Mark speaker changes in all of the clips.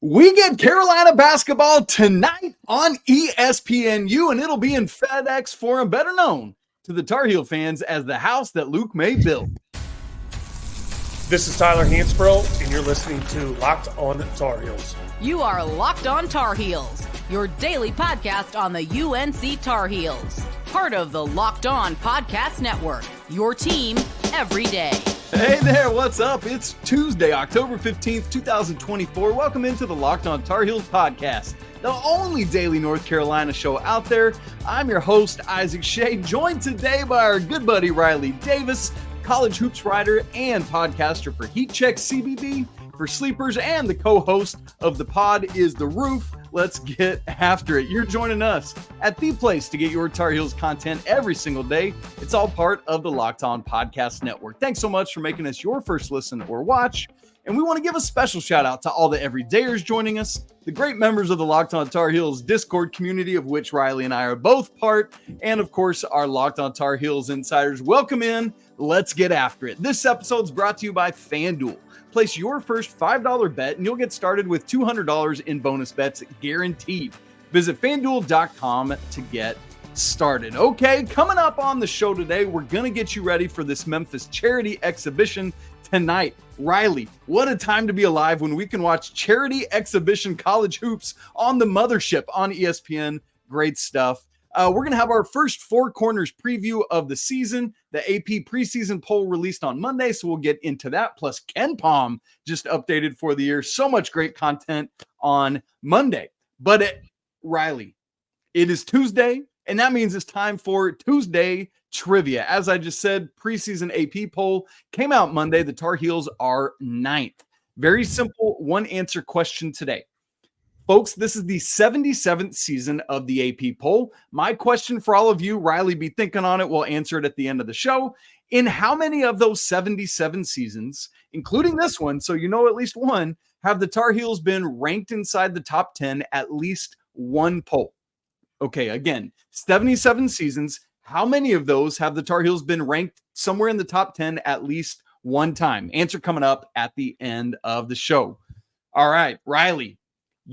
Speaker 1: We get Carolina basketball tonight on ESPNU, and it'll be in FedEx Forum, better known to the Tar Heel fans as the house that Luke may build.
Speaker 2: This is Tyler Hansbrough, and you're listening to Locked On Tar Heels.
Speaker 3: You are Locked On Tar Heels, your daily podcast on the UNC Tar Heels. Part of the Locked On Podcast Network, your team every day.
Speaker 1: Hey there, what's up? It's Tuesday, October 15th, 2024. Welcome into the Locked On Tar Heels podcast, the only daily North Carolina show out there. I'm your host, Isaac Shea, joined today by our good buddy, Riley Davis, college hoops writer and podcaster for Heat Check CBB, for Sleepers, and the co-host of the pod is The Roof. Let's get after it. You're joining us at the place to get your Tar Heels content every single day. It's all part of the Locked On Podcast Network. Thanks so much for making us your first listen or watch. And we want to give a special shout out to all the everydayers joining us, the great members of the Locked On Tar Heels Discord community, of which Riley and I are both part, and of course, our Locked On Tar Heels insiders. Welcome in. Let's get after it. This episode is brought to you by FanDuel. Place your first $5 bet and you'll get started with $200 in bonus bets guaranteed. Visit FanDuel.com to get started. Okay, coming up on the show today, we're going to get you ready for this Memphis charity exhibition tonight. Riley, what a time to be alive when we can watch charity exhibition college hoops on the mothership on ESPN. Great stuff. We're going to have our first Four Corners preview of the season. The AP preseason poll released on Monday, so we'll get into that. Plus, Ken Palm just updated for the year. So much great content on Monday. But Riley, it is Tuesday, and that means it's time for Tuesday trivia. As I just said, preseason AP poll came out Monday. The Tar Heels are 9th. Very simple one-answer question today. Folks, this is the 77th season of the AP poll. My question for all of you, Riley, be thinking on it. We'll answer it at the end of the show. In how many of those 77 seasons, including this one, so you know at least one, have the Tar Heels been ranked inside the top 10 at least one poll? Okay, again, 77 seasons. How many of those have the Tar Heels been ranked somewhere in the top 10 at least one time? Answer coming up at the end of the show. All right, Riley.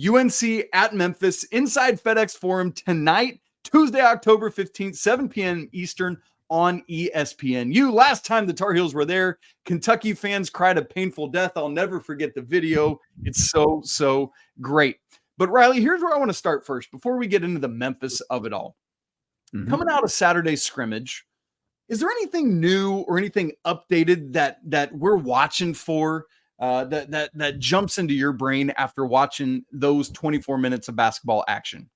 Speaker 1: UNC at Memphis inside FedEx Forum tonight, Tuesday, October 15th, 7 p.m. Eastern on ESPNU. Last time the Tar Heels were there, Kentucky fans cried a painful death. I'll never forget the video. It's so great. But Riley, here's where I want to start first before we get into the Memphis of it all. Coming out of Saturday's scrimmage, is there anything new or anything updated that we're watching for that jumps into your brain after watching those 24 minutes of basketball action?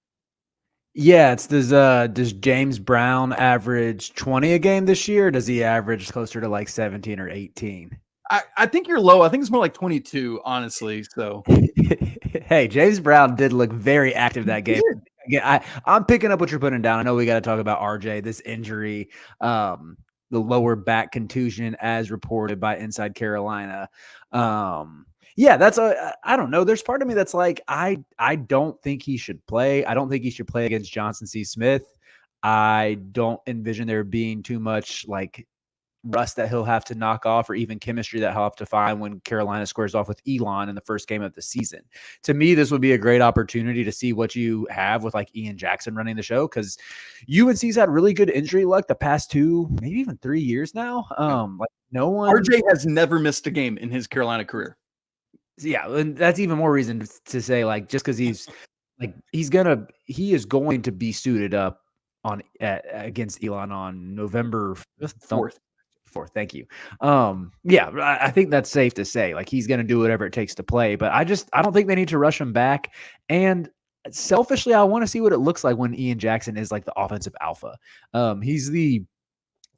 Speaker 4: Yeah, it's does James Brown average 20 a game this year? Or does he average closer to like 17 or 18?
Speaker 1: I think you're low. I think it's more like 22, honestly. So,
Speaker 4: hey, James Brown did look very active that game. Again, I'm picking up what you're putting down. I know we got to talk about RJ, this injury, the lower back contusion as reported by Inside Carolina. Yeah, I don't know. There's part of me that's like, I don't think he should play. I don't think he should play against Johnson C. Smith. I don't envision there being too much like rust that he'll have to knock off or even chemistry that he'll have to find when Carolina squares off with Elon in the first game of the season. To me, this would be a great opportunity to see what you have with like Ian Jackson running the show, because UNC's had really good injury luck the past 2, maybe even 3 years now. Like no one.
Speaker 1: RJ has never missed a game in his Carolina career.
Speaker 4: Yeah, and that's even more reason to say like just because he is going to be suited up against Elon on November 4th. Thank you. Yeah, I think that's safe to say. Like he's going to do whatever it takes to play, but I don't think they need to rush him back. And selfishly, I want to see what it looks like when Ian Jackson is like the offensive alpha. He's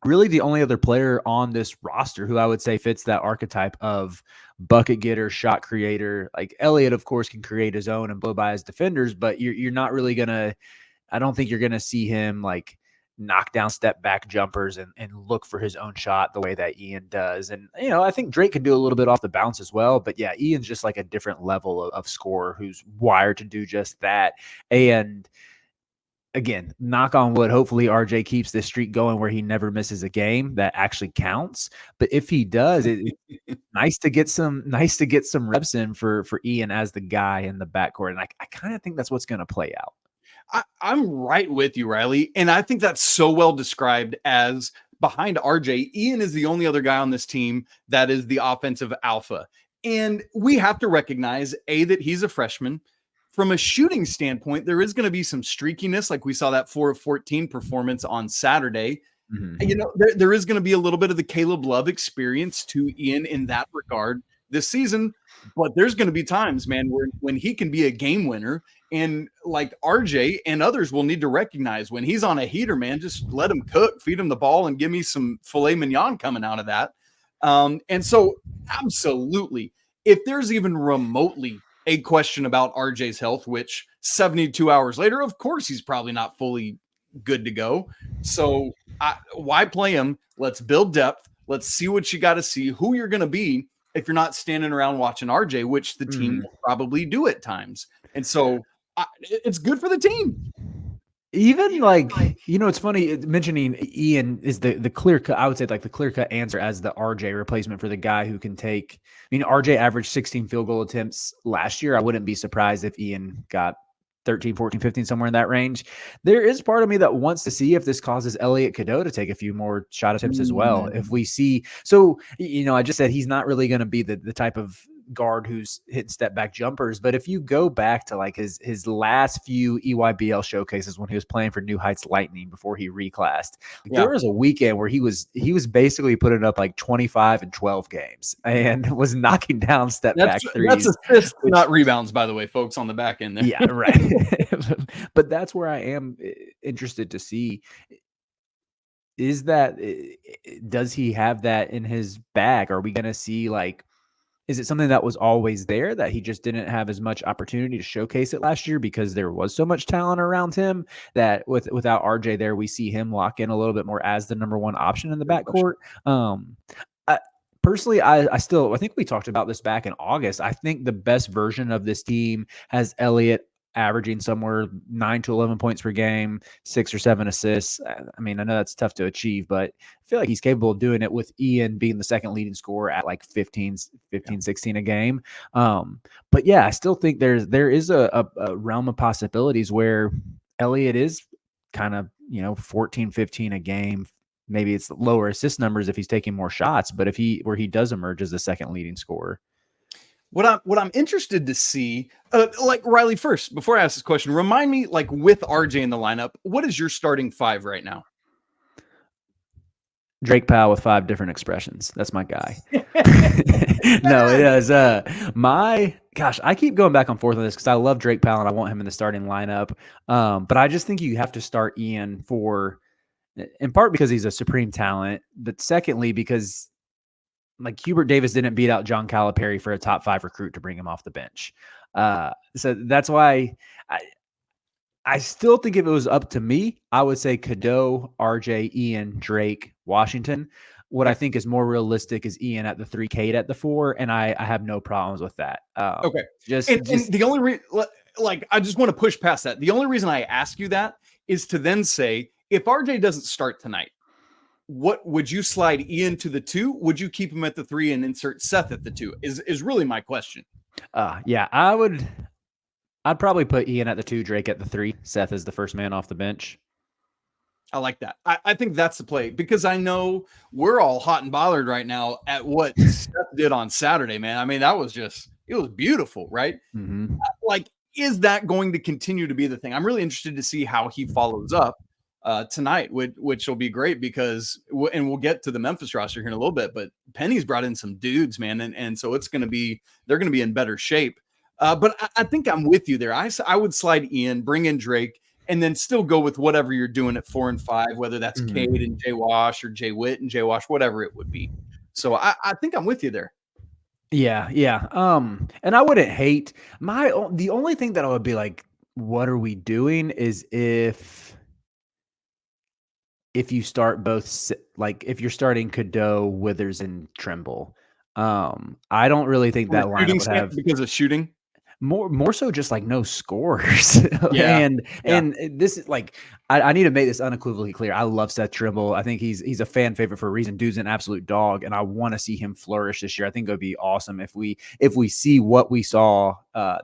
Speaker 4: really the only other player on this roster who I would say fits that archetype of bucket getter, shot creator. Like Elliot, of course, can create his own and blow by his defenders, but you're not really I don't think you're gonna see him like knock down step back jumpers and look for his own shot the way that Ian does. And, I think Drake can do a little bit off the bounce as well, but yeah, Ian's just like a different level of scorer who's wired to do just that. And again, knock on wood, hopefully RJ keeps this streak going where he never misses a game that actually counts. But if he does, it's nice to get some reps in for Ian as the guy in the backcourt. And I kind of think that's what's going to play out.
Speaker 1: I'm right with you, Riley. And I think that's so well described as behind RJ, Ian is the only other guy on this team that is the offensive alpha. And we have to recognize, that he's a freshman. From a shooting standpoint, there is going to be some streakiness, like we saw that 4 of 14 performance on Saturday. Mm-hmm. There is going to be a little bit of the Caleb Love experience to Ian in that regard this season. But there's going to be times, man, when he can be a game winner. And like RJ and others will need to recognize when he's on a heater, man, just let him cook, feed him the ball, and give me some filet mignon coming out of that. And so absolutely, if there's even remotely a question about RJ's health, which 72 hours later, of course, he's probably not fully good to go. So why play him? Let's build depth. Let's see what you got to see, who you're going to be if you're not standing around watching RJ, which the team will probably do at times. And so it's good for the team.
Speaker 4: Even like, it's funny mentioning Ian is the clear cut. I would say like the clear cut answer as the RJ replacement for the guy who can take. I mean, RJ averaged 16 field goal attempts last year. I wouldn't be surprised if Ian got 13, 14, 15, somewhere in that range. There is part of me that wants to see if this causes Elliot Cadeau to take a few more shot attempts as well. If we see, so, I just said he's not really going to be the type of guard who's hitting step back jumpers. But if you go back to like his last few EYBL showcases when he was playing for New Heights Lightning before he reclassed, there was a weekend where he was basically putting up like 25 and 12 games and was knocking down step back threes.
Speaker 1: That's assists, not rebounds, by the way, folks, on the back end there.
Speaker 4: Yeah, right. But that's where I am interested to see. Does he have that in his bag? Are we going to see is it something that was always there that he just didn't have as much opportunity to showcase it last year because there was so much talent around him that without RJ there, we see him lock in a little bit more as the number one option in the backcourt? Personally, I think we talked about this back in August. I think the best version of this team has Elliot averaging somewhere 9 to 11 points per game, 6 or 7 assists. I mean, I know that's tough to achieve, but I feel like he's capable of doing it with Ian being the second leading scorer at like 15, 16 a game. But yeah, I still think there is a realm of possibilities where Elliot is kind of, 14, 15 a game. Maybe it's lower assist numbers if he's taking more shots, but where he does emerge as the second leading scorer.
Speaker 1: What I'm interested to see, Riley, first, before I ask this question, remind me, with RJ in the lineup, what is your starting 5 right now?
Speaker 4: Drake Powell with 5 different expressions. That's my guy. No, it is. I keep going back and forth on this because I love Drake Powell and I want him in the starting lineup. But I just think you have to start Ian in part because he's a supreme talent, but secondly, because Hubert Davis didn't beat out John Calipari for a top 5 recruit to bring him off the bench. So that's why I still think if it was up to me, I would say Cadeau, RJ, Ian, Drake, Washington. What I think is more realistic is Ian at the 3, Cade at the 4, and I have no problems with that.
Speaker 1: Okay. And the only I just want to push past that. The only reason I ask you that is to then say, if RJ doesn't start tonight, what would you slide Ian to the 2? Would you keep him at the 3 and insert Seth at the 2? Is really my question.
Speaker 4: Yeah, I'd probably put Ian at the 2, Drake at the 3, Seth is the first man off the bench.
Speaker 1: I like that. I think that's the play because I know we're all hot and bothered right now at what Seth did on Saturday, man. I mean, it was beautiful, right? Mm-hmm. Is that going to continue to be the thing? I'm really interested to see how he follows up tonight, which will be great because, and we'll get to the Memphis roster here in a little bit, but Penny's brought in some dudes, man. And so they're going to be in better shape. But I think I'm with you there. I would slide Ian, bring in Drake, and then still go with whatever you're doing at 4 and 5, whether that's Cade and Jay Wash or Jay Witt and Jay Wash, whatever it would be. So I think I'm with you there.
Speaker 4: Yeah. And I wouldn't hate the only thing that I would be like, what are we doing is if you start both, if you're starting Cadeau, Withers, and Trimble. I don't really think that lineup would have,
Speaker 1: because of shooting.
Speaker 4: More so just like no scores.
Speaker 1: Yeah.
Speaker 4: And this is like, I need to make this unequivocally clear. I love Seth Trimble. I think he's a fan favorite for a reason. Dude's an absolute dog, and I want to see him flourish this year. I think it would be awesome if we see what we saw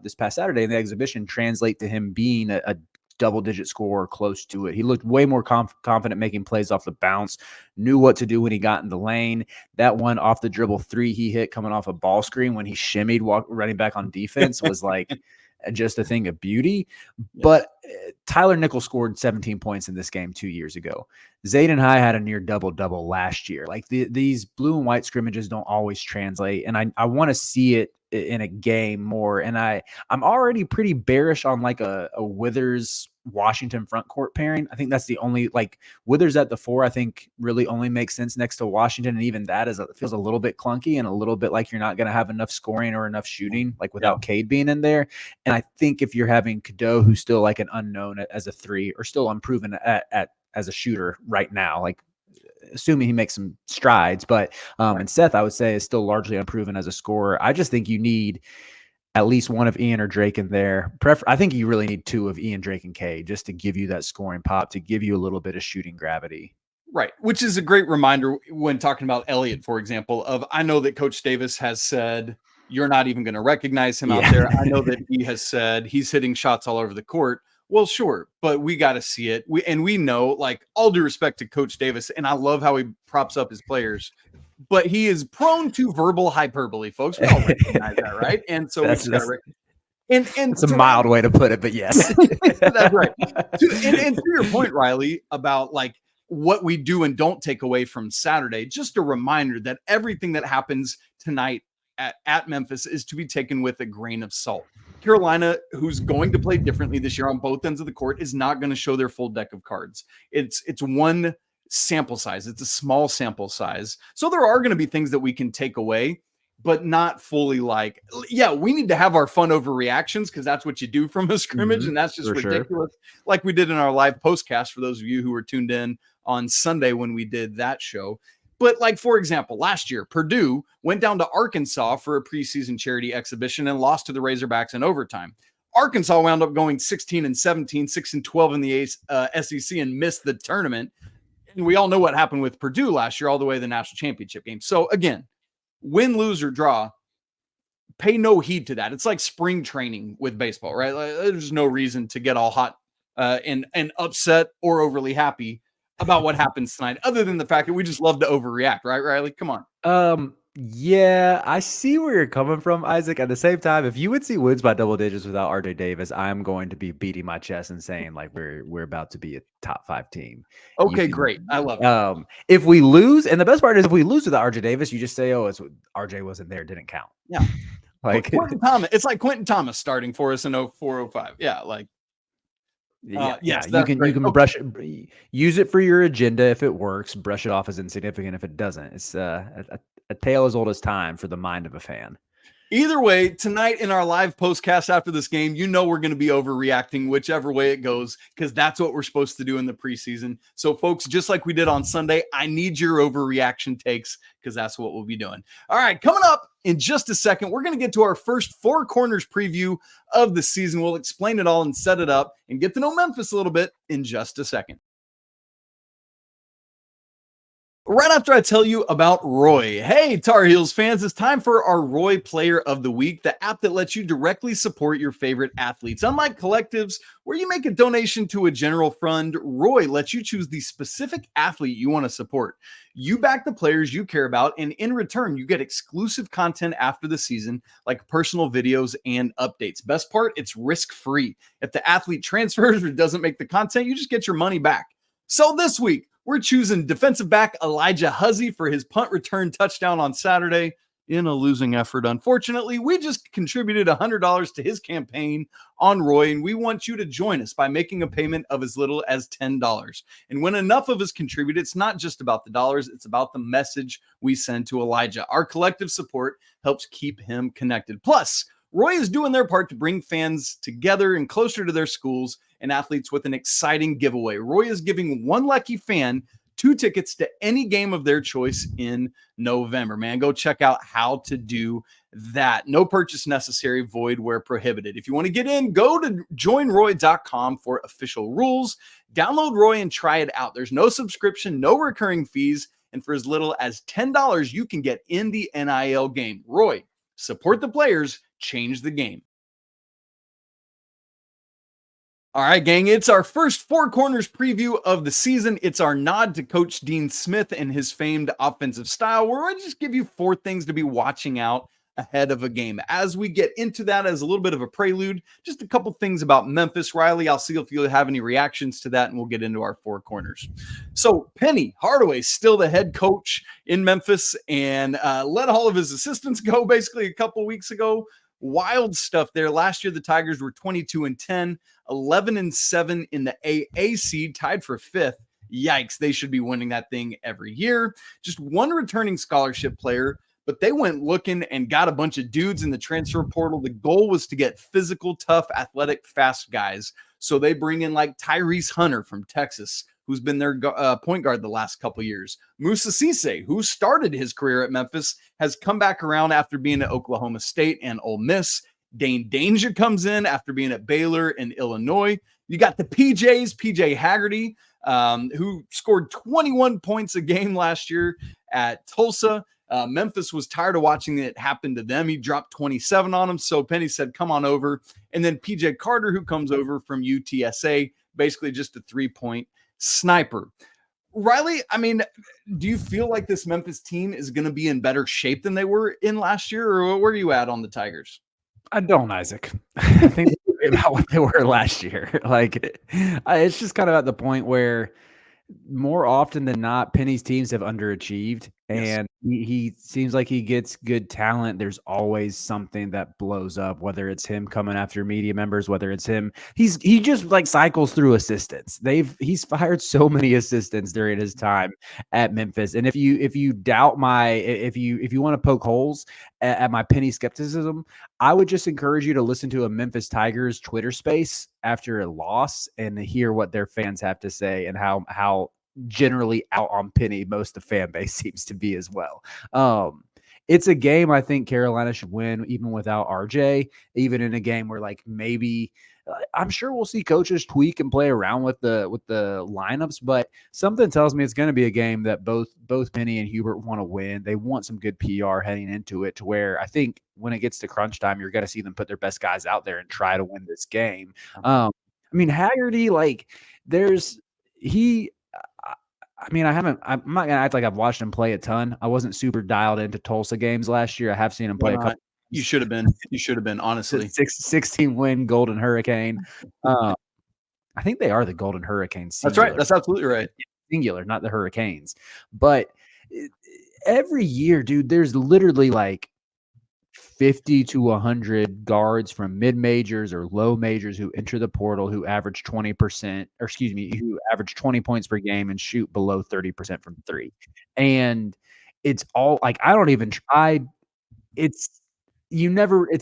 Speaker 4: this past Saturday in the exhibition translate to him being a double-digit scorer close to it. He looked way more confident making plays off the bounce, knew what to do when he got in the lane. That one off the dribble three he hit coming off a ball screen when he shimmied running back on defense was like just a thing of beauty.
Speaker 1: Yes.
Speaker 4: But Tyler Nichols scored 17 points in this game 2 years ago. Jae'lyn High had a near double-double last year. Like these blue and white scrimmages don't always translate, and I want to see it in a game more. And I'm already pretty bearish on like a Withers Washington front court pairing. I think that's the only, like, Withers at the 4, I think really only makes sense next to Washington. And even that feels a little bit clunky and a little bit like you're not going to have enough scoring or enough shooting, like without Cade being in there. And I think if you're having Cadeau, who's still like an unknown as a 3 or still unproven as a shooter right now, like assuming he makes some strides, but and Seth, I would say, is still largely unproven as a scorer. I just think you need at least one of Ian or Drake in there. I think you really need 2 of Ian, Drake, and Cade just to give you that scoring pop, to give you a little bit of shooting gravity.
Speaker 1: Right, which is a great reminder when talking about Elliot, for example, of I know that Coach Davis has said you're not even going to recognize him out there. I know that he has said he's hitting shots all over the court. Well, sure, but we got to see it. We know, like, all due respect to Coach Davis, and I love how he props up his players, but he is prone to verbal hyperbole, folks. We all recognize that, right? And so we just got to and
Speaker 4: it's a mild way to put it, but yes.
Speaker 1: That's right. And to your point, Riley, about like what we do and don't take away from Saturday, just a reminder that everything that happens tonight at Memphis is to be taken with a grain of salt. Carolina, who's going to play differently this year on both ends of the court, is not going to show their full deck of cards. It's one sample size. It's a small sample size. So there are going to be things that we can take away, but not fully like, yeah, we need to have our fun overreactions because that's what you do from a scrimmage, and that's just ridiculous. Sure. Like we did in our live postcast for those of you who were tuned in on Sunday when we did that show. But like, for example, last year, Purdue went down to Arkansas for a preseason charity exhibition and lost to the Razorbacks in overtime. Arkansas wound up going 16-17, 6-12 in the SEC and missed the tournament. And we all know what happened with Purdue last year all the way to the national championship game. So again, win, lose, or draw, pay no heed to that. It's like spring training with baseball, right? Like, there's no reason to get all hot and upset or overly happy about what happens tonight, other than the fact that we just love to overreact, right, Riley? Come on.
Speaker 4: Yeah, I see where you're coming from, Isaac. At the same time, if you would see wins by double digits without RJ Davis, I'm going to be beating my chest and saying like we're about to be a top 5 team.
Speaker 1: Okay, great. I love it.
Speaker 4: If we lose, and the best part is if we lose without RJ Davis, you just say, oh, it's RJ wasn't there, didn't count.
Speaker 1: Yeah.
Speaker 4: Like
Speaker 1: Quentin Thomas. It's like Quentin Thomas starting for us in 04-05. Yeah, like
Speaker 4: yes, you can brush it, use it for your agenda if it works, brush it off as insignificant if it doesn't. It's a tale as old as time for the mind of a fan.
Speaker 1: Either way, tonight in our live postcast after this game, you know we're going to be overreacting whichever way it goes because that's what we're supposed to do in the preseason. So, folks, just like we did on Sunday, I need your overreaction takes because that's what we'll be doing. All right, coming up in just a second, we're going to get to our first Four Corners preview of the season. We'll explain it all and set it up and get to know Memphis a little bit in just a second. Right after I tell you about Roy. Hey, Tar Heels fans, it's time for our Roy Player of the Week, the app that lets you directly support your favorite athletes. Unlike collectives, where you make a donation to a general fund, Roy lets you choose the specific athlete you want to support. You back the players you care about, and in return, you get exclusive content after the season, like personal videos and updates. Best part, it's risk-free. If the athlete transfers or doesn't make the content, you just get your money back. So this week, we're choosing defensive back Elijah Huzzie for his punt return touchdown on Saturday in a losing effort. Unfortunately, we just contributed $100 to his campaign on Roy, and we want you to join us by making a payment of as little as $10. And when enough of us contribute, it's not just about the dollars, it's about the message we send to Elijah. Our collective support helps keep him connected. Plus, Roy is doing their part to bring fans together and closer to their schools and athletes with an exciting giveaway. Roy is giving one lucky fan 2 tickets to any game of their choice in November. Man, go check out how to do that. No purchase necessary, void where prohibited. If you want to get in, go to joinroy.com for official rules. Download Roy and try it out. There's no subscription, no recurring fees, and for as little as $10, you can get in the NIL game. Roy, support the players, change the game. All right, gang, it's our first Four Corners preview of the season. It's our nod to Coach Dean Smith and his famed offensive style. We're going to just give you 4 things to be watching out ahead of a game. As we get into that, as a little bit of a prelude, just a couple things about Memphis. Riley, I'll see if you have any reactions to that, and we'll get into our Four Corners. So Penny Hardaway, still the head coach in Memphis, and let all of his assistants go basically a couple weeks ago. Wild stuff there. Last year, the Tigers were 22-10, 11-7 in the AAC, tied for 5th. Yikes, they should be winning that thing every year. Just one returning scholarship player, but they went looking and got a bunch of dudes in the transfer portal. The goal was to get physical, tough, athletic, fast guys. So they bring in like Tyrese Hunter from Texas, who's been their point guard the last couple years. Musa Cisse, who started his career at Memphis, has come back around after being at Oklahoma State and Ole Miss. Dain Dainja comes in after being at Baylor and Illinois. You got the PJs, PJ Haggerty, who scored 21 points a game last year at Tulsa. Memphis was tired of watching it happen to them. He dropped 27 on them. So Penny said, come on over. And then PJ Carter, who comes over from UTSA, basically just a 3-point sniper. Riley, I mean, do you feel like this Memphis team is going to be in better shape than they were in last year, or where are you at on the Tigers?
Speaker 4: I don't, Isaac. I think about what they were last year. Like, it's just kind of at the point where more often than not, Penny's teams have underachieved, and he seems like he gets good talent. There's always something that blows up, whether it's him coming after media members, whether it's him. He just like cycles through assistants. He's fired so many assistants during his time at Memphis. And if you doubt if you want to poke holes at my Penny skepticism, I would just encourage you to listen to a Memphis Tigers Twitter space after a loss and hear what their fans have to say and how generally out on Penny most of the fan base seems to be as well. It's a game I think Carolina should win even without RJ, even in a game where like maybe I'm sure we'll see coaches tweak and play around with the lineups, but something tells me it's going to be a game that both Penny and Hubert want to win. They want some good PR heading into it, to where I think when it gets to crunch time, you're going to see them put their best guys out there and try to win this game. I mean, Haggerty, like I'm not going to act like I've watched him play a ton. I wasn't super dialed into Tulsa games last year. I have seen him play a couple.
Speaker 1: You should have been, honestly.
Speaker 4: 16-win Golden Hurricane. I think they are the Golden Hurricanes.
Speaker 1: That's right. That's absolutely right.
Speaker 4: Singular, not the Hurricanes. But every year, dude, there's literally like 50 to 100 guards from mid-majors or low majors who enter the portal who average 20%, who average 20 points per game and shoot below 30% from 3. And it's all like, I don't even try. It's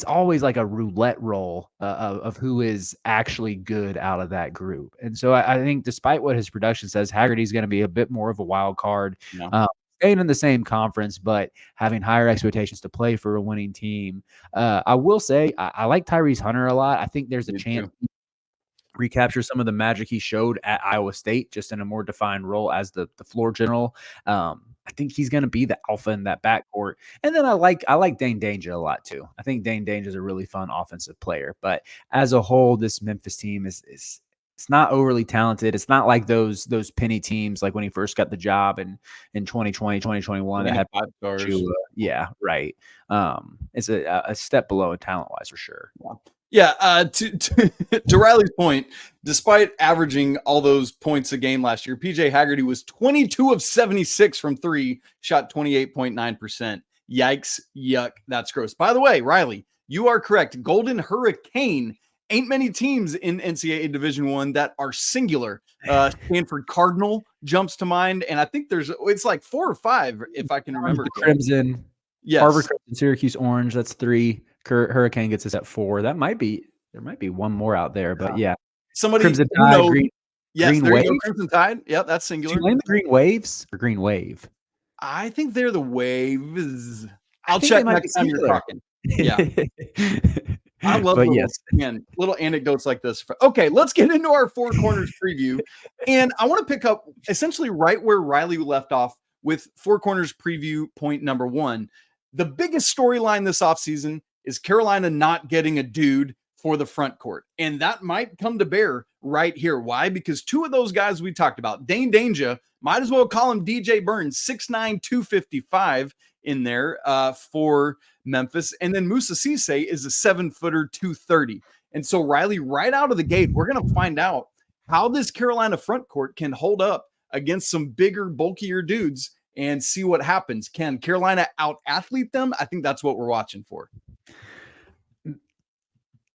Speaker 4: always like a roulette roll of who is actually good out of that group. And so I think despite what his production says, Haggerty's going to be a bit more of a wild card.
Speaker 1: Yeah.
Speaker 4: Staying in the same conference, but having higher expectations to play for a winning team. I will say I like Tyrese Hunter a lot. I think there's a chance to recapture some of the magic he showed at Iowa State, just in a more defined role as the floor general. I think he's going to be the alpha in that backcourt. And then I like Dain Dainja a lot too. I think Dain Dainja is a really fun offensive player. But as a whole, this Memphis team is it's not overly talented. It's not like those Penny teams like when he first got the job in 2020, 2021 that had
Speaker 1: 5 stars.
Speaker 4: Yeah, right. It's a step below talent-wise for sure.
Speaker 1: Yeah, to Riley's point, despite averaging all those points a game last year, PJ Haggerty was 22 of 76 from 3, shot 28.9%. Yikes, yuck, that's gross. By the way, Riley, you are correct. Golden Hurricane, ain't many teams in NCAA Division I that are singular. Stanford Cardinal jumps to mind, and I think it's like 4 or 5 if I can remember.
Speaker 4: Crimson,
Speaker 1: yes.
Speaker 4: Harvard Crimson, Syracuse Orange, that's 3. Hurricane gets us at 4. There might be one more out there, but yeah.
Speaker 1: Somebody
Speaker 4: Crimson Tide,
Speaker 1: Green there
Speaker 4: Wave.
Speaker 1: you go, Crimson Tide. Yep, that's singular.
Speaker 4: Do you name the Green Waves or Green Wave?
Speaker 1: I think they're the Waves. I'll check next time you're talking. Yeah. I love
Speaker 4: But
Speaker 1: little,
Speaker 4: yes.
Speaker 1: man, little anecdotes like this. Okay, let's get into our Four Corners preview. And I want to pick up essentially right where Riley left off with Four Corners preview point number 1. The biggest storyline this offseason is Carolina not getting a dude for the front court. And that might come to bear right here. Why? Because two of those guys we talked about, Dain Dainja, might as well call him DJ Burns, 6'9", 255 in there for Memphis. And then Musa Cisse is a 7-footer, 230. And so Riley, right out of the gate, we're going to find out how this Carolina front court can hold up against some bigger, bulkier dudes and see what happens. Can Carolina out-athlete them? I think that's what we're watching for.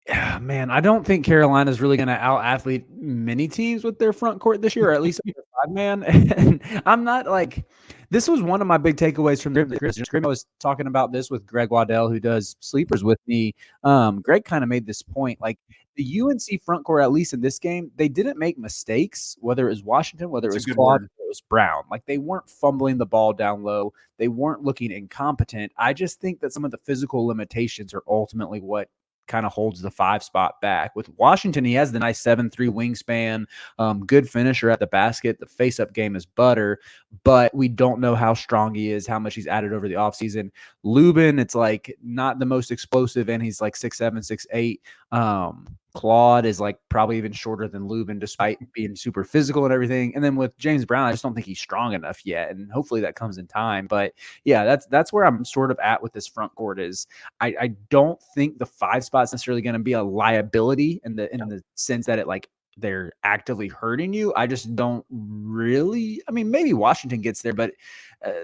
Speaker 4: Yeah, man, I don't think Carolina's really going to out-athlete many teams with their front court this year, or at least their 5-man. And I'm not like – this was one of my big takeaways from the scrimmage. I was talking about this with Greg Waddell, who does sleepers with me. Greg kind of made this point. Like, the UNC front court, at least in this game, they didn't make mistakes, whether it was Washington, whether it was Claude, whether it was Brown. Like, they weren't fumbling the ball down low. They weren't looking incompetent. I just think that some of the physical limitations are ultimately what kind of holds the 5 spot back. With Washington, he has the nice 7'3" wingspan, good finisher at the basket. The face-up game is butter, but we don't know how strong he is, how much he's added over the offseason. Lubin, it's like not the most explosive, and he's like 6'7", 6'8". Claude is like probably even shorter than Lubin, despite being super physical and everything. And then with James Brown, I just don't think he's strong enough yet, and hopefully that comes in time. But yeah, that's where I'm sort of at with this front court. Is I don't think the 5 spot's necessarily going to be a liability in the sense that it like they're actively hurting you. I just don't really. I mean, maybe Washington gets there, but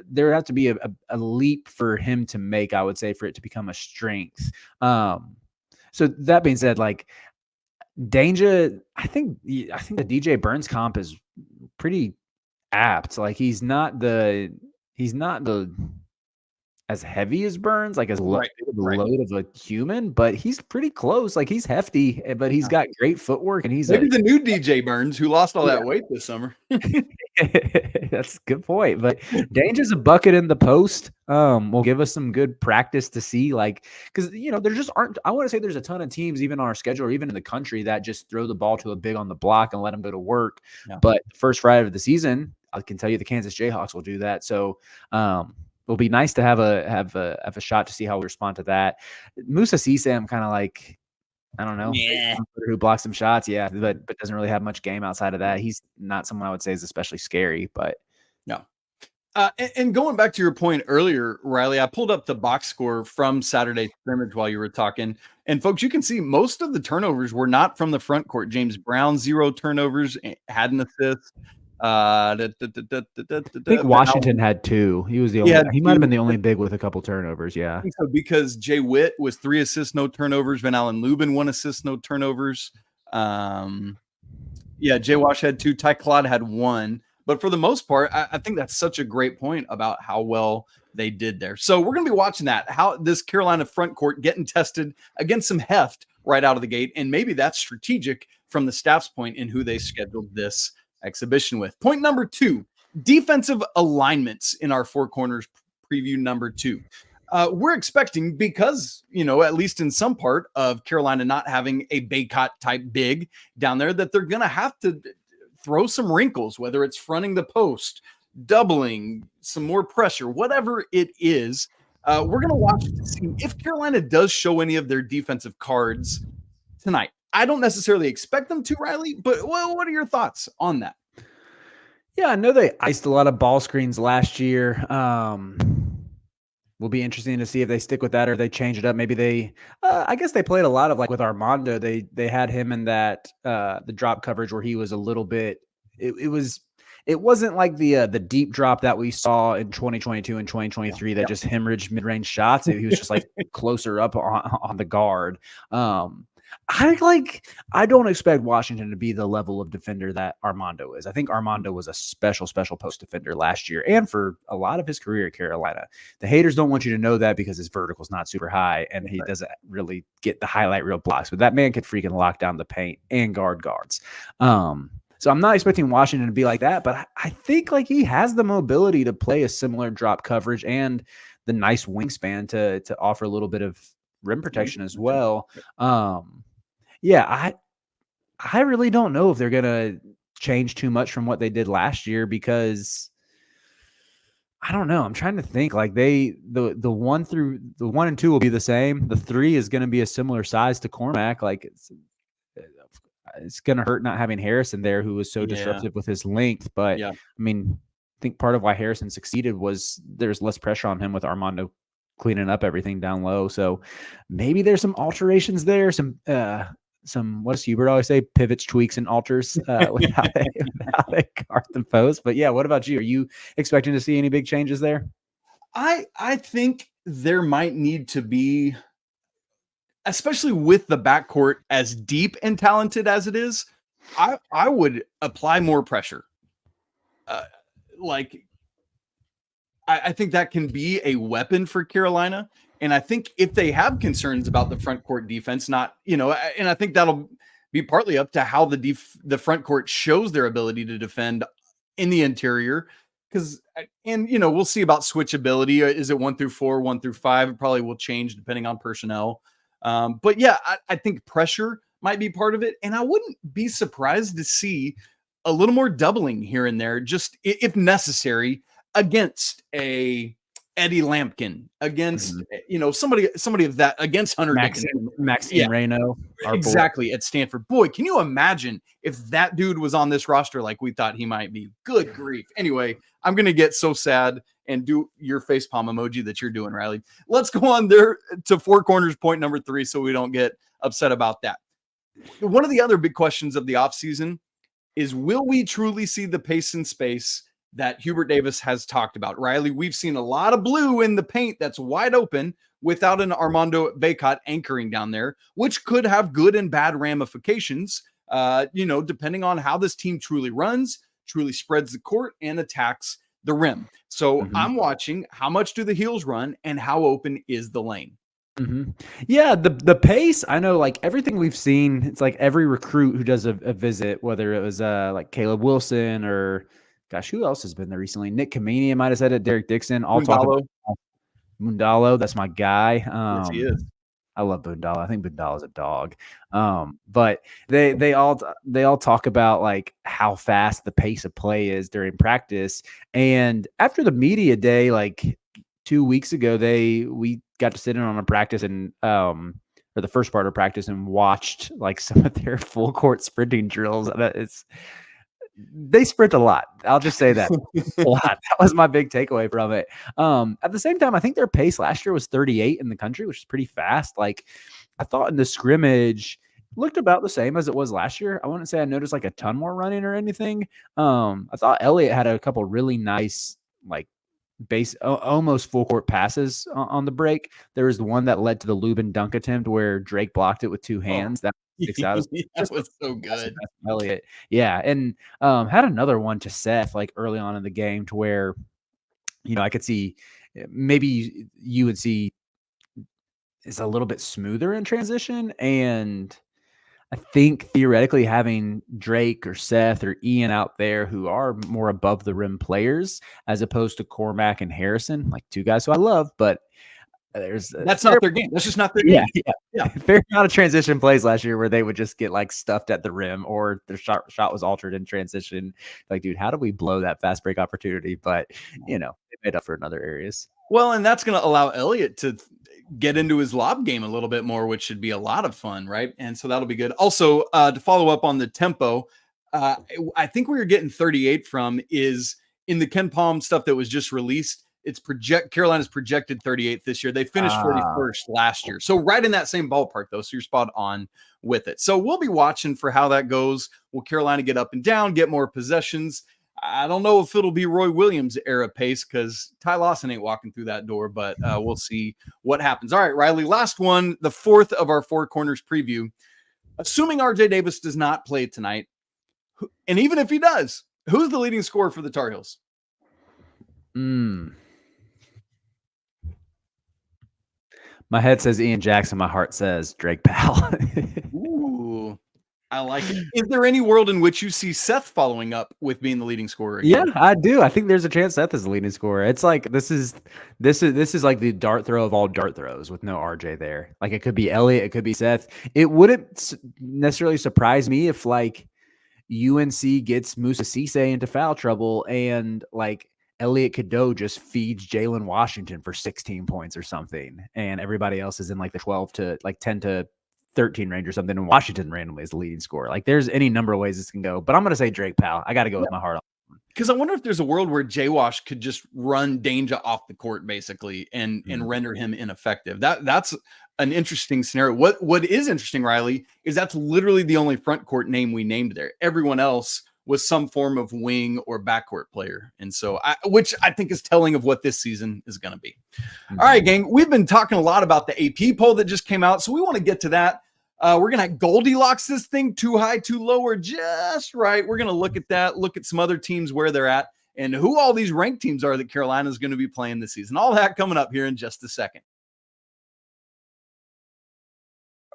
Speaker 4: there has to be a leap for him to make, I would say, for it to become a strength. So that being said, like, Dainja, I think the DJ Burns comp is pretty apt. Like, he's not the as heavy as Burns, like as load of a human, but he's pretty close. Like, he's hefty, but he's got great footwork, and he's
Speaker 1: maybe the new DJ Burns who lost all that weight this summer.
Speaker 4: That's a good point. But Dainja's a bucket in the post. Will give us some good practice to see, like, because there just aren't. I want to say there's a ton of teams, even on our schedule, or even in the country, that just throw the ball to a big on the block and let him go to work. Yeah. But first Friday of the season, I can tell you the Kansas Jayhawks will do that. So it'll be nice to have a shot to see how we respond to that. Musa Cisse, I'm kind of like, I don't know, who blocks some shots, but doesn't really have much game outside of that. He's not someone I would say is especially scary, but
Speaker 1: no. And going back to your point earlier, Riley, I pulled up the box score from Saturday's scrimmage while you were talking, and folks, you can see most of the turnovers were not from the front court. James Brown, 0 turnovers, had an assist.
Speaker 4: I think Washington had 2. He was the only. He might have been the only big with a couple turnovers. Yeah,
Speaker 1: I think so, because Jay Witt was 3 assists, no turnovers. Van Allen Lubin 1 assist, no turnovers. Jay Wash had 2. Ty Claude had 1. But for the most part, I think that's such a great point about how well they did there. So we're going to be watching that, how this Carolina front court getting tested against some heft right out of the gate, and maybe that's strategic from the staff's point in who they scheduled this exhibition with. Point number 2, defensive alignments in our Four Corners preview number 2. We're expecting, because, at least in some part of Carolina not having a Baycott type big down there, that they're going to have to throw some wrinkles, whether it's fronting the post, doubling, some more pressure, whatever it is. We're going to watch to see if Carolina does show any of their defensive cards tonight. I don't necessarily expect them to, Riley, but what are your thoughts on that?
Speaker 4: Yeah, I know they iced a lot of ball screens last year. Will be interesting to see if they stick with that or they change it up. Maybe they, I guess they played a lot of, like with Armando, they had him in that the drop coverage where he was a little bit. It wasn't like the deep drop that we saw in 2022 and 2023 that just hemorrhaged mid-range shots. He was just like closer up on the guard. I don't expect Washington to be the level of defender that Armando is. I think Armando was a special post defender last year and for a lot of his career at Carolina. The haters don't want you to know that because his vertical is not super high and he doesn't really get the highlight reel blocks. But that man could freaking lock down the paint and guards. So I'm not expecting Washington to be like that, but I think like he has the mobility to play a similar drop coverage and the nice wingspan to offer a little bit of rim protection as well. Yeah, I really don't know if they're gonna change too much from what they did last year because I don't know. I'm trying to think. Like the 1 and 2 will be the same. The 3 is going to be a similar size to Cormac. Like it's going to hurt not having Harrison there, who was so disruptive with his length. But I mean, I think part of why Harrison succeeded was there's less pressure on him with Armando cleaning up everything down low. So maybe there's some alterations there. Some what does Hubert always say? Pivots, tweaks, and alters with how they guard the post. But yeah, what about you? Are you expecting to see any big changes there?
Speaker 1: I think there might need to be, especially with the backcourt as deep and talented as it is, I would apply more pressure. I think that can be a weapon for Carolina. And I think if they have concerns about the front court defense, and I think that'll be partly up to how the front court shows their ability to defend in the interior. We'll see about switchability. Is it 1 through 4, 1 through 5? It probably will change depending on personnel. But yeah, I think pressure might be part of it. And I wouldn't be surprised to see a little more doubling here and there, just if necessary, against a Eddie Lampkin, against somebody of that, against Hunter
Speaker 4: Maxime Reynaud,
Speaker 1: exactly, at Stanford. Boy, can you imagine if that dude was on this roster like we thought he might be? Good grief. Anyway, I'm gonna get so sad and do your facepalm emoji that you're doing, Riley. Let's go on there to Four Corners point number 3 so we don't get upset about that. One of the other big questions of the offseason is, will we truly see the pace and space that Hubert Davis has talked about? Riley, we've seen a lot of blue in the paint that's wide open without an Armando Bacot anchoring down there, which could have good and bad ramifications, depending on how this team truly runs, truly spreads the court, and attacks the rim. So I'm watching how much do the heels run and how open is the lane.
Speaker 4: Yeah, the pace, I know, like everything we've seen, it's like every recruit who does a visit, whether it was like Caleb Wilson or gosh, who else has been there recently? Nick Kamini might have said it. Derek Dixon. All talk about Mundalo. That's my guy.
Speaker 1: Yes, he is.
Speaker 4: I love Mundalo. I think Mundalo's a dog. But they all talk about like how fast the pace of play is during practice. And after the media day, like 2 weeks ago, we got to sit in on a practice and or the first part of practice and watched like some of their full court sprinting drills. They sprint a lot. I'll just say that a lot. That was my big takeaway from it. At the same time, I think their pace last year was 38 in the country, which is pretty fast. Like I thought in the scrimmage looked about the same as it was last year. I wouldn't say I noticed like a ton more running or anything. I thought Elliot had a couple really nice, like almost full court passes on the break. There was the one that led to the Lubin dunk attempt where Drake blocked it with 2 hands. That
Speaker 1: was so good.
Speaker 4: Elliot. Yeah. And had another one to Seth like early on in the game to where, I could see maybe you would see is a little bit smoother in transition. And I think theoretically having Drake or Seth or Ian out there who are more above the rim players as opposed to Cormac and Harrison, like 2 guys who I love, but
Speaker 1: that's not their game. That's just not their game.
Speaker 4: Yeah. Fair amount of transition plays last year where they would just get like stuffed at the rim or their shot was altered in transition. Like, dude, how do we blow that fast break opportunity? But they made up for in other areas.
Speaker 1: Well, and that's going to allow Elliot to get into his lob game a little bit more, which should be a lot of fun, right? And so that'll be good. Also, to follow up on the tempo, I think where you're getting 38 from is in the Ken Palm stuff that was just released. It's Carolina's projected 38th this year. They finished 41st last year. So right in that same ballpark, though. So you're spot on with it. So we'll be watching for how that goes. Will Carolina get up and down, get more possessions? I don't know if it'll be Roy Williams era pace because Ty Lawson ain't walking through that door, but we'll see what happens. All right, Riley, last one, the 4th of our Four Corners preview. Assuming RJ Davis does not play tonight, and even if he does, who's the leading scorer for the Tar Heels?
Speaker 4: My head says Ian Jackson. My heart says Drake Powell.
Speaker 1: Ooh. I like it. Is there any world in which you see Seth following up with being the leading scorer again?
Speaker 4: Yeah, I do. I think there's a chance Seth is the leading scorer. It's like this is like the dart throw of all dart throws with no RJ there. Like it could be Elliot, it could be Seth. It wouldn't necessarily surprise me if like UNC gets Musa Cisse into foul trouble and like Elliot Cadeau just feeds Jalen Washington for 16 points or something, and everybody else is in like the 12 to like 10 to 13 range or something, and Washington randomly is the leading scorer. Like there's any number of ways this can go, but I'm going to say Drake Powell. I got to go with my heart.
Speaker 1: Because I wonder if there's a world where J-Wash could just run Dainja off the court basically and render him ineffective. That's an interesting scenario. What is interesting, Riley, is that's literally the only front court name we named there. Everyone else was some form of wing or backcourt player. And so, which I think is telling of what this season is going to be. All right, gang, we've been talking a lot about the AP poll that just came out, so we want to get to that. We're going to Goldilocks this thing, too high, too low, or just right. We're going to look at that, look at some other teams, where they're at, and who all these ranked teams are that Carolina is going to be playing this season. All that coming up here in just a second.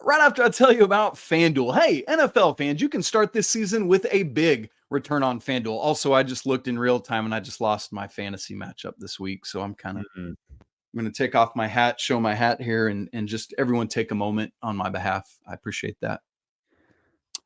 Speaker 1: Right after I tell you about FanDuel. Hey, NFL fans, you can start this season with a big return on FanDuel. Also, I just looked in real time and I just lost my fantasy matchup this week. So I'm kind of I'm going to take off my hat, show my hat here, and just everyone take a moment on my behalf. I appreciate that.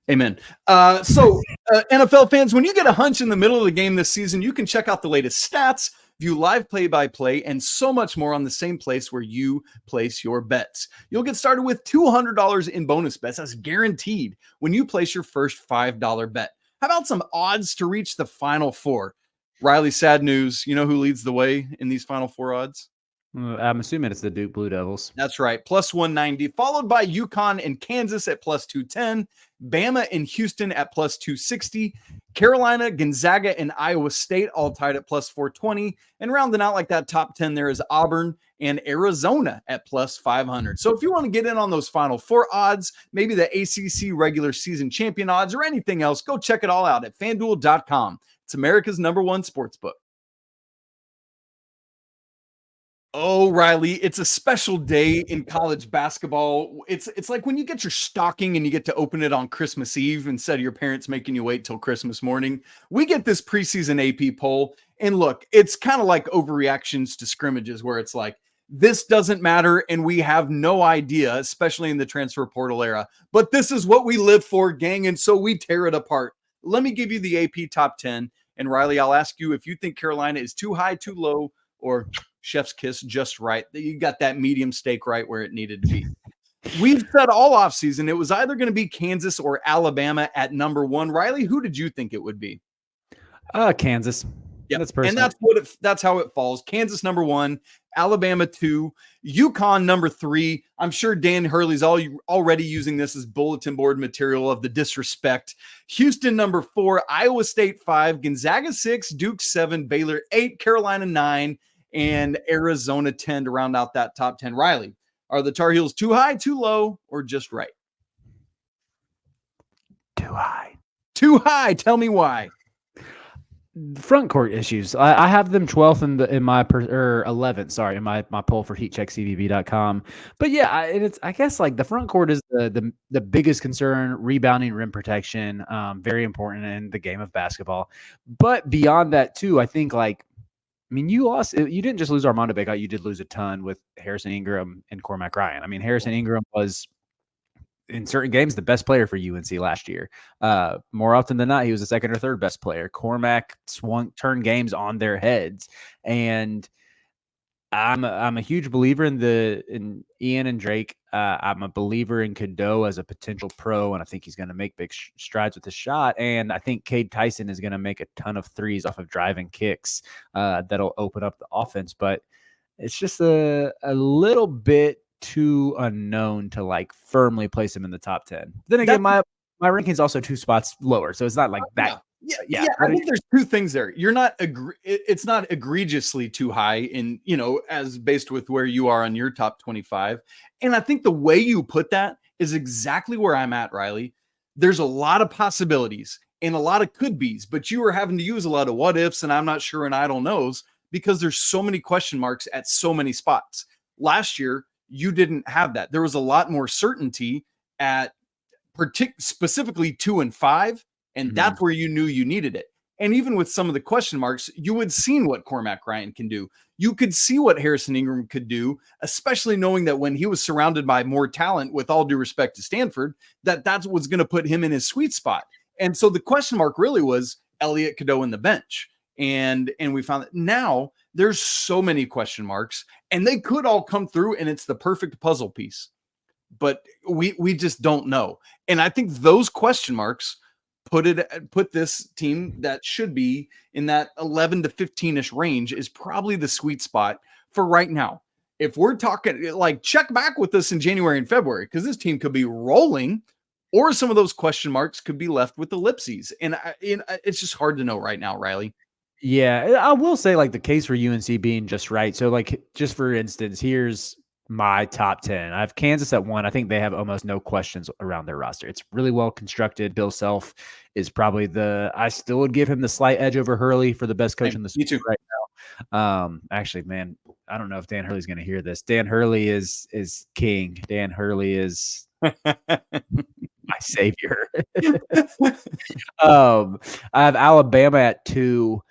Speaker 1: Amen. NFL fans, when you get a hunch in the middle of the game this season, you can check out the latest stats, view live play-by-play, and so much more on the same place where you place your bets. You'll get started with $200 in bonus bets. That's guaranteed when you place your first $5 bet. How about some odds to reach the Final Four? Riley, sad news. You know who leads the way in these Final Four odds?
Speaker 4: I'm assuming it's the Duke Blue Devils.
Speaker 1: That's right. Plus 190, followed by UConn and Kansas at plus 210, Bama and Houston at plus 260, Carolina, Gonzaga, and Iowa State all tied at plus 420, and rounding out like that top 10 there is Auburn and Arizona at plus 500. So if you want to get in on those Final Four odds, maybe the ACC regular season champion odds or anything else, go check it all out at FanDuel.com. It's America's #1 sportsbook. Oh, Riley, it's a special day in college basketball. It's like when you get your stocking and you get to open it on Christmas Eve instead of your parents making you wait till Christmas morning. We get this preseason AP poll, and look, it's kind of like overreactions to scrimmages where it's like, this doesn't matter and we have no idea, especially in the transfer portal era. But this is what we live for, gang, and so we tear it apart. Let me give you the AP top 10, and Riley, I'll ask you if you think Carolina is too high, too low, or chef's kiss just right. You got that medium steak right where it needed to be. We've said all offseason it was either going to be Kansas or Alabama at #1. Riley, who did you think it would be?
Speaker 4: Kansas.
Speaker 1: Yeah,
Speaker 4: that's personal.
Speaker 1: and that's how it falls. Kansas #1, Alabama 2, UConn #3. I'm sure Dan Hurley's already using this as bulletin board material of the disrespect. Houston #4, Iowa State 5, Gonzaga 6, Duke 7, Baylor 8, Carolina 9, and Arizona 10 to round out that top 10. Riley, are the Tar Heels too high, too low, or just right?
Speaker 4: Too high.
Speaker 1: Too high. Tell me why.
Speaker 4: Front court issues. I have them 12th in my 11th. Sorry, in my poll for heatcheckcvb.com. But yeah, I guess like the front court is the biggest concern. Rebounding, rim protection, very important in the game of basketball. But beyond that too, I think like. I mean, you didn't just lose Armando Bacot, you did lose a ton with Harrison Ingram and Cormac Ryan. I mean, Harrison Ingram was, in certain games, the best player for UNC last year. More often than not, he was the second or third best player. Cormac turned games on their heads. And I'm a huge believer in Ian and Drake. I'm a believer in Cadeau as a potential pro, and I think he's going to make big strides with his shot. And I think Cade Tyson is going to make a ton of threes off of driving kicks that'll open up the offense. But it's just a little bit too unknown to like firmly place him in the top 10. Then again, my ranking's also 2 spots lower, so it's not like that.
Speaker 1: Yeah. I think there's 2 things there. You're not it's not egregiously too high in, as based with where you are on your top 25. And I think the way you put that is exactly where I'm at, Riley. There's a lot of possibilities and a lot of could be's, but you are having to use a lot of what ifs and I'm not sure and I don't knows because there's so many question marks at so many spots. Last year, you didn't have that. There was a lot more certainty at specifically 2 and 5, and that's where you knew you needed it. And even with some of the question marks, you had seen what Cormac Ryan can do. You could see what Harrison Ingram could do, especially knowing that when he was surrounded by more talent, with all due respect to Stanford, that's what's going to put him in his sweet spot. And so the question mark really was Elliot, Cadeau, and the bench. And we found that now there's so many question marks, and they could all come through, and it's the perfect puzzle piece. But we just don't know. And I think those question marks put this team that should be in that 11 to 15-ish range is probably the sweet spot for right now. If we're talking, like, check back with us in January and February, because this team could be rolling, or some of those question marks could be left with ellipses. And it's just hard to know right now, Riley.
Speaker 4: Yeah, I will say, like, the case for UNC being just right. So, like, just for instance, here's my top 10. I have Kansas at 1. I think they have almost no questions around their roster. It's really well constructed. Bill Self is probably I still would give him the slight edge over Hurley for the best coach in the sport right now. Actually, man, I don't know if Dan Hurley's going to hear this. Dan Hurley is king. Dan Hurley is my savior. I have Alabama at 2.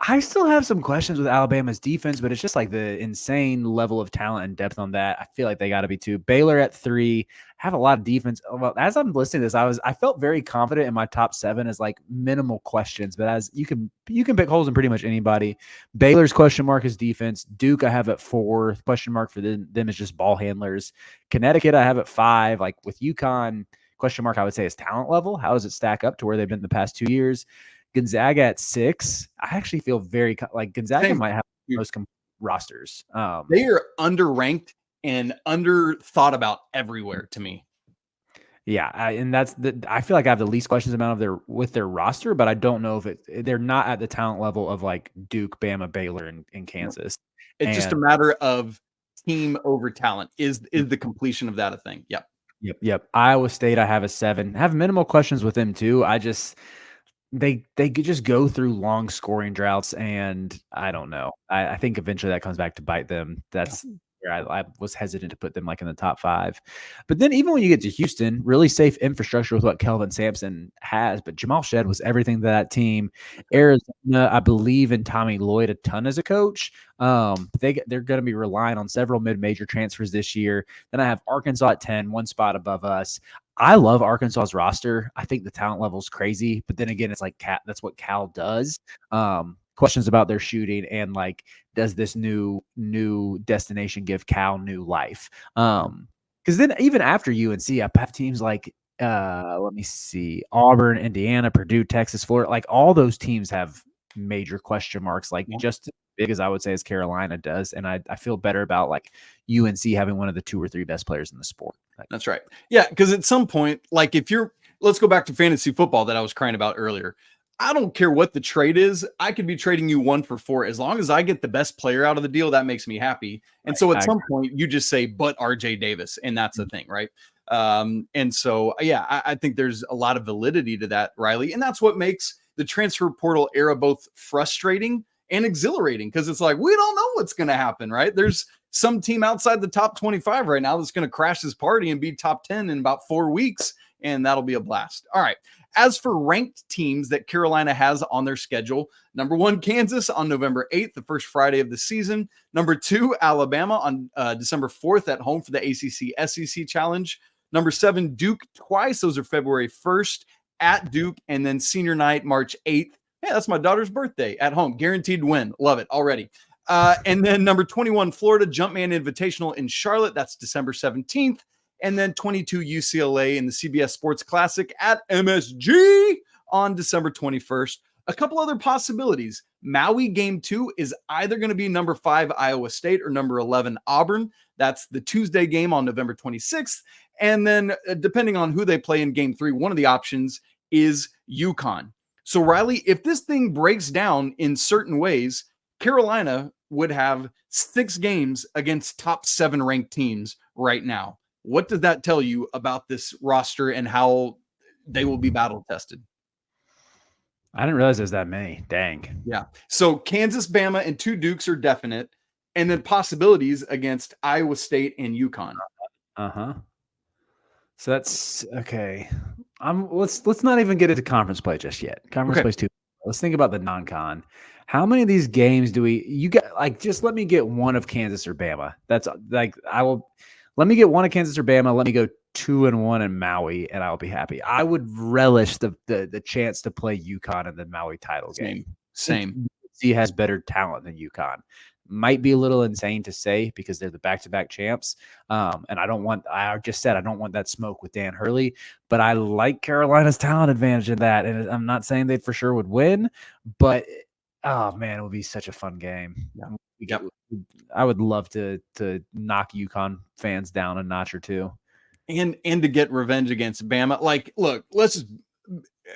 Speaker 4: I still have some questions with Alabama's defense, but it's just like the insane level of talent and depth on that. I feel like they got to be 2. Baylor at 3. Have a lot of defense. Well, as I'm listening to this, I felt very confident in my top 7 as like minimal questions, but as you can pick holes in pretty much anybody. Baylor's question mark is defense. Duke I have at 4. Question mark for them is just ball handlers. Connecticut I have at 5. Like with UConn, question mark I would say is talent level. How does it stack up to where they've been the past 2 years? Gonzaga at 6. I actually feel very like Gonzaga might have the most rosters.
Speaker 1: They are underranked and underthought about everywhere to me.
Speaker 4: Yeah, and I feel like I have the least questions amount of their roster, but I don't know if they're not at the talent level of like Duke, Bama, Baylor, and Kansas.
Speaker 1: It's just a matter of team over talent. Is the completion of that a thing?
Speaker 4: Yep. Iowa State I have a 7. I have minimal questions with them too. They could just go through long scoring droughts, and I don't know. I think eventually that comes back to bite them. That's where I was hesitant to put them like in the top 5. But then even when you get to Houston, really safe infrastructure with what Kelvin Sampson has, but Jamal Shedd was everything to that team. Arizona, I believe in Tommy Lloyd a ton as a coach. They're going to be relying on several mid-major transfers this year. Then I have Arkansas at 10, 1 spot above us. I love Arkansas's roster. I think the talent level is crazy, but then again, it's like that's what Cal does. Questions about their shooting and like, does this new destination give Cal new life? Because then even after UNC, I have teams like let me see, Auburn, Indiana, Purdue, Texas, Florida. Like all those teams have major question marks, like just as big as I would say as Carolina does. And I feel better about like UNC having one of the 2 or 3 best players in the sport.
Speaker 1: That's right. Yeah, because at some point, like let's go back to fantasy football that I was crying about earlier. I don't care what the trade is. I could be trading you 1 for 4. As long as I get the best player out of the deal, that makes me happy. And so at some point you just say, but RJ Davis, and that's the thing, right? And so, yeah, I think there's a lot of validity to that, Riley. And that's what makes the transfer portal era both frustrating and exhilarating, because it's like, we don't know what's going to happen, right? There's some team outside the top 25 right now that's going to crash this party and be top 10 in about 4 weeks, and that'll be a blast. All right. As for ranked teams that Carolina has on their schedule, number 1, Kansas on November 8th, the first Friday of the season. Number 2, Alabama on December 4th at home for the ACC SEC Challenge. Number 7, Duke twice. Those are February 1st at Duke, and then senior night, March 8th. Hey, that's my daughter's birthday at home. Guaranteed win. Love it already. And then number 21, Florida Jumpman Invitational in Charlotte. That's December 17th. And then 22, UCLA in the CBS Sports Classic at MSG on December 21st. A couple other possibilities. Maui Game 2 is either going to be number 5, Iowa State, or number 11, Auburn. That's the Tuesday game on November 26th. And then depending on who they play in Game 3, one of the options is UConn. So, Riley, if this thing breaks down in certain ways, Carolina would have 6 games against top 7 ranked teams right now. What does that tell you about this roster and how they will be battle tested?
Speaker 4: I didn't realize there's that many. Dang.
Speaker 1: Yeah. So Kansas, Bama, and 2 Dukes are definite. And then possibilities against Iowa State and UConn.
Speaker 4: So that's okay. Let's not even get into conference play just yet. Conference play's too. Let's think about the non-con. How many of these games do you get? Like, just let me get one of Kansas or Bama. That's like let me get one of Kansas or Bama. Let me go 2-1 in Maui, and I'll be happy. I would relish the chance to play UConn in the Maui title game.
Speaker 1: Same.
Speaker 4: UC has better talent than UConn. Might be a little insane to say because they're the back-to-back champs. And I don't want that smoke with Dan Hurley, but I like Carolina's talent advantage in that. And I'm not saying they for sure would win, but oh man, it would be such a fun game.
Speaker 1: Yep.
Speaker 4: I would love to knock UConn fans down a notch or two.
Speaker 1: And to get revenge against Bama. Like, look,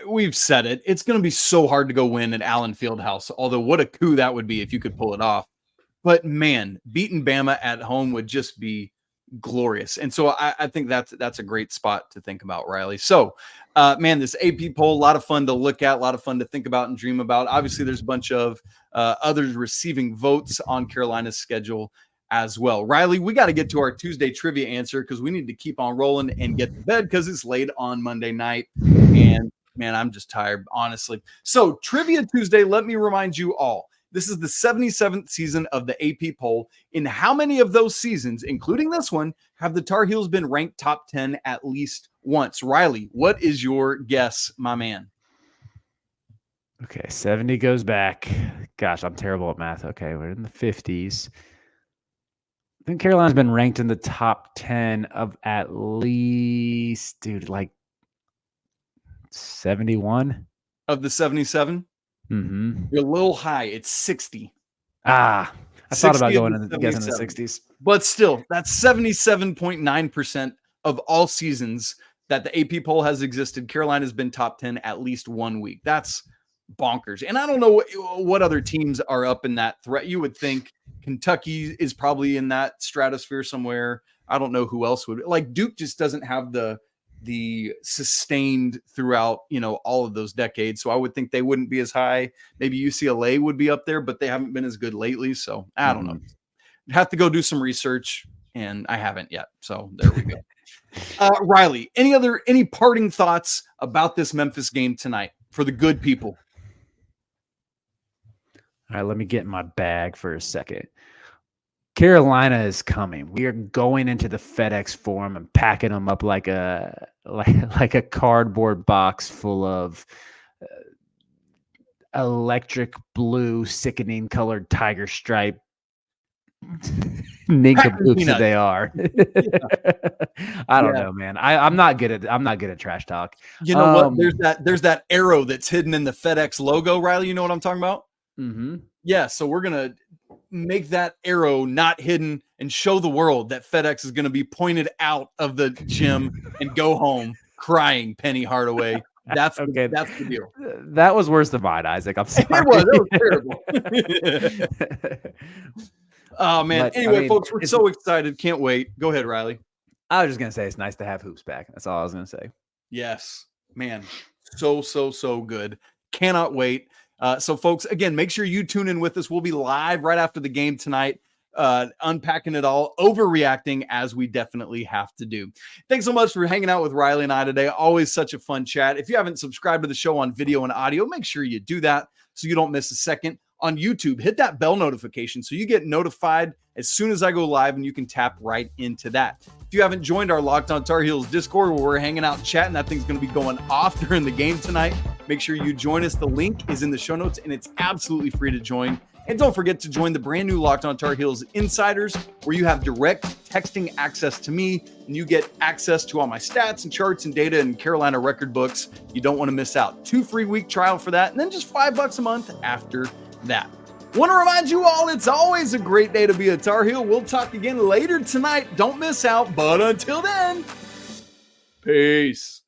Speaker 1: we've said it. It's going to be so hard to go win at Allen Fieldhouse. Although what a coup that would be if you could pull it off. But man, beating Bama at home would just be glorious. And so I think that's a great spot to think about, Riley. So, man, this AP poll, a lot of fun to look at, a lot of fun to think about and dream about. Obviously, there's a bunch of others receiving votes on Carolina's schedule as well. Riley, we got to get to our Tuesday trivia answer because we need to keep on rolling and get to bed because it's late on Monday night. And man, I'm just tired, honestly. So Trivia Tuesday, let me remind you all, this is the 77th season of the AP poll. In how many of those seasons, including this one, have the Tar Heels been ranked top 10 at least once? Riley, what is your guess, my man?
Speaker 4: Okay, 70 goes back. Gosh, I'm terrible at math. Okay, we're in the 50s. I think Carolina's been ranked in the top 10 of at least, dude, like 71
Speaker 1: of the 77.
Speaker 4: Mm-hmm.
Speaker 1: You're a little high. It's 60.
Speaker 4: I thought about going and guessing the 60s,
Speaker 1: but still, that's 77.9% of all seasons that the AP poll has existed. Carolina's been top 10 at least 1 week. That's bonkers. And I don't know what other teams are up in that threat. You would think Kentucky is probably in that stratosphere somewhere. I don't know who else would. Like Duke just doesn't have the sustained throughout, all of those decades. So I would think they wouldn't be as high. Maybe UCLA would be up there, but they haven't been as good lately. So I don't know. Have to go do some research, and I haven't yet. So there we go. Riley, any parting thoughts about this Memphis game tonight for the good people?
Speaker 4: All right, let me get in my bag for a second. Carolina is coming. We are going into the FedEx Forum and packing them up like a cardboard box full of electric blue, sickening colored tiger stripe nincompoops that they are. I don't know, man. I'm not good at trash talk.
Speaker 1: You know what? There's that arrow that's hidden in the FedEx logo, Riley. You know what I'm talking about?
Speaker 4: Mm-hmm.
Speaker 1: Yeah. So we're gonna make that arrow not hidden and show the world that FedEx is going to be pointed out of the gym and go home crying, Penny Hardaway. That's okay. That's the deal.
Speaker 4: That was worse than mine, Isaac. I'm sorry.
Speaker 1: That was terrible. Oh man. But, anyway, folks, we're so excited. Can't wait. Go ahead, Riley.
Speaker 4: I was just gonna say it's nice to have hoops back. That's all I was gonna say.
Speaker 1: Yes, man. So good. Cannot wait. So folks, again, make sure you tune in with us. We'll be live right after the game tonight, unpacking it all, overreacting as we definitely have to do. Thanks so much for hanging out with Riley and I today. Always such a fun chat. If you haven't subscribed to the show on video and audio, make sure you do that so you don't miss a second. On YouTube, hit that bell notification so you get notified as soon as I go live, and you can tap right into that. If you haven't joined our Locked On Tar Heels Discord where we're hanging out chatting, that thing's going to be going off during the game tonight. Make sure you join us. The link is in the show notes, and it's absolutely free to join. And don't forget to join the brand new Locked On Tar Heels Insiders, where you have direct texting access to me, and you get access to all my stats and charts and data and Carolina record books. You don't want to miss out. 2 free week trial for that, and then just $5 a month after that. Want to remind you all, it's always a great day to be a Tar Heel. We'll talk again later tonight. Don't miss out. But until then, peace.